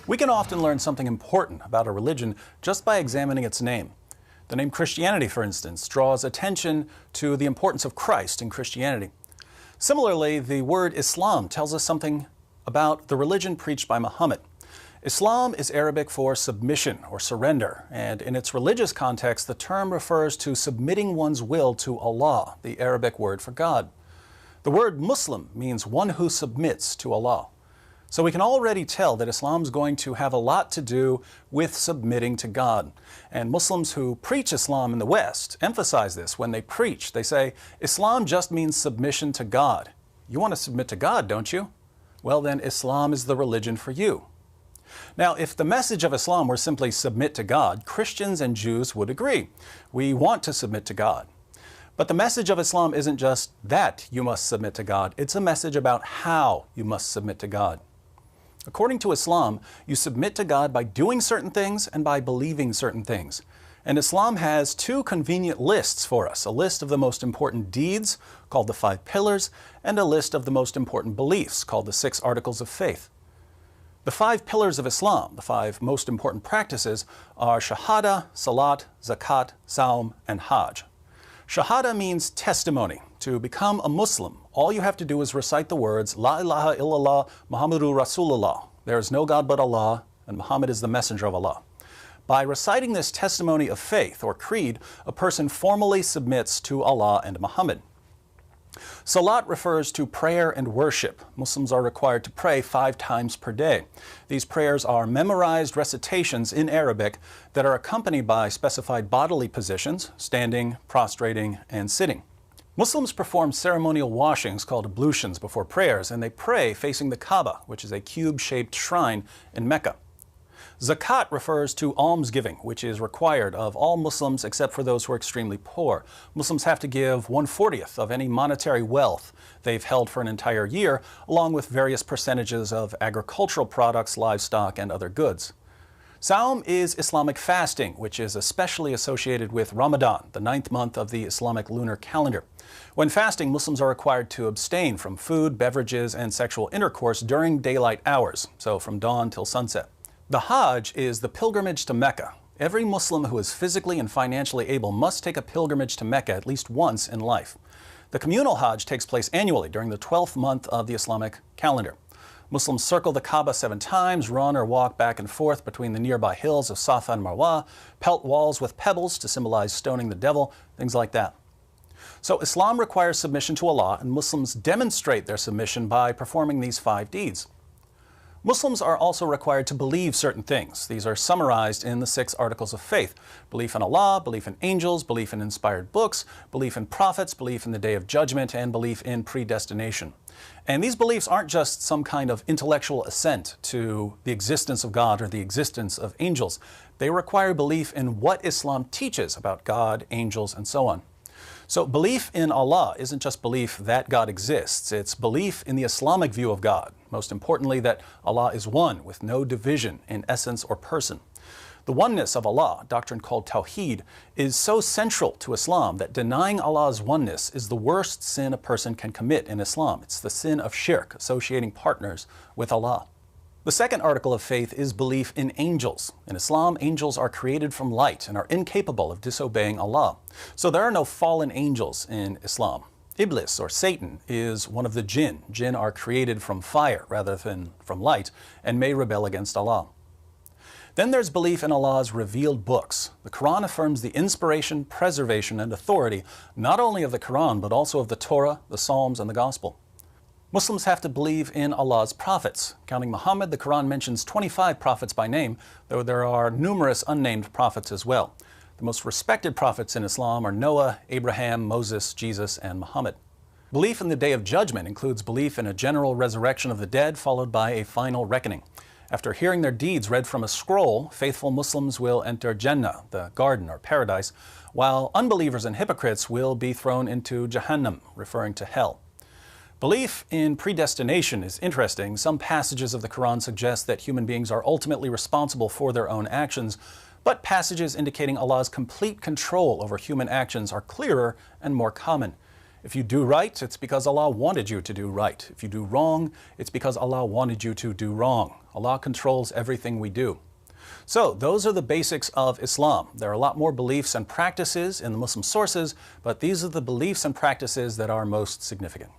We can often learn something important about a religion just by examining its name. The name Christianity, for instance, draws attention to the importance of Christ in Christianity. Similarly, the word Islam tells us something about the religion preached by Muhammad. Islam is Arabic for submission or surrender, and in its religious context, the term refers to submitting one's will to Allah, the Arabic word for God. The word Muslim means one who submits to Allah. So we can already tell that Islam is going to have a lot to do with submitting to God. And Muslims who preach Islam in the West emphasize this when they preach. They say, Islam just means submission to God. You want to submit to God, don't you? Well, then Islam is the religion for you. Now, if the message of Islam were simply submit to God, Christians and Jews would agree. We want to submit to God. But the message of Islam isn't just that you must submit to God. It's a message about how you must submit to God. According to Islam, you submit to God by doing certain things and by believing certain things. And Islam has two convenient lists for us, a list of the most important deeds, called the 5 pillars, and a list of the most important beliefs, called the 6 articles of faith. The 5 pillars of Islam, the 5 most important practices, are Shahada, Salat, Zakat, Saum, and Hajj. Shahada means testimony. To become a Muslim, all you have to do is recite the words, La ilaha illallah, Muhammadu Rasulullah. There is no God but Allah, and Muhammad is the messenger of Allah. By reciting this testimony of faith, or creed, a person formally submits to Allah and Muhammad. Salat refers to prayer and worship. Muslims are required to pray 5 times per day. These prayers are memorized recitations in Arabic that are accompanied by specified bodily positions, standing, prostrating, and sitting. Muslims perform ceremonial washings called ablutions before prayers, and they pray facing the Kaaba, which is a cube-shaped shrine in Mecca. Zakat refers to almsgiving, which is required of all Muslims except for those who are extremely poor. Muslims have to give 1/40th of any monetary wealth they've held for an entire year, along with various percentages of agricultural products, livestock, and other goods. Saum is Islamic fasting, which is especially associated with Ramadan, the 9th month of the Islamic lunar calendar. When fasting, Muslims are required to abstain from food, beverages, and sexual intercourse during daylight hours, so from dawn till sunset. The Hajj is the pilgrimage to Mecca. Every Muslim who is physically and financially able must take a pilgrimage to Mecca at least once in life. The communal Hajj takes place annually during the 12th month of the Islamic calendar. Muslims circle the Kaaba 7 times, run or walk back and forth between the nearby hills of Safa and Marwa, pelt walls with pebbles to symbolize stoning the devil, things like that. So Islam requires submission to Allah, and Muslims demonstrate their submission by performing these 5 deeds. Muslims are also required to believe certain things. These are summarized in the 6 articles of faith: belief in Allah, belief in angels, belief in inspired books, belief in prophets, belief in the Day of Judgment, and belief in predestination. And these beliefs aren't just some kind of intellectual assent to the existence of God or the existence of angels. They require belief in what Islam teaches about God, angels, and so on. So belief in Allah isn't just belief that God exists, it's belief in the Islamic view of God. Most importantly, that Allah is one with no division in essence or person. The oneness of Allah, a doctrine called Tawheed, is so central to Islam that denying Allah's oneness is the worst sin a person can commit in Islam. It's the sin of shirk, associating partners with Allah. The 2nd article of faith is belief in angels. In Islam, angels are created from light and are incapable of disobeying Allah. So there are no fallen angels in Islam. Iblis, or Satan, is one of the jinn. Jinn are created from fire rather than from light and may rebel against Allah. Then there's belief in Allah's revealed books. The Quran affirms the inspiration, preservation, and authority not only of the Quran but also of the Torah, the Psalms, and the Gospel. Muslims have to believe in Allah's prophets. Counting Muhammad, the Quran mentions 25 prophets by name, though there are numerous unnamed prophets as well. The most respected prophets in Islam are Noah, Abraham, Moses, Jesus, and Muhammad. Belief in the Day of Judgment includes belief in a general resurrection of the dead followed by a final reckoning. After hearing their deeds read from a scroll, faithful Muslims will enter Jannah, the garden or paradise, while unbelievers and hypocrites will be thrown into Jahannam, referring to hell. Belief in predestination is interesting. Some passages of the Quran suggest that human beings are ultimately responsible for their own actions, but passages indicating Allah's complete control over human actions are clearer and more common. If you do right, it's because Allah wanted you to do right. If you do wrong, it's because Allah wanted you to do wrong. Allah controls everything we do. So those are the basics of Islam. There are a lot more beliefs and practices in the Muslim sources, but these are the beliefs and practices that are most significant.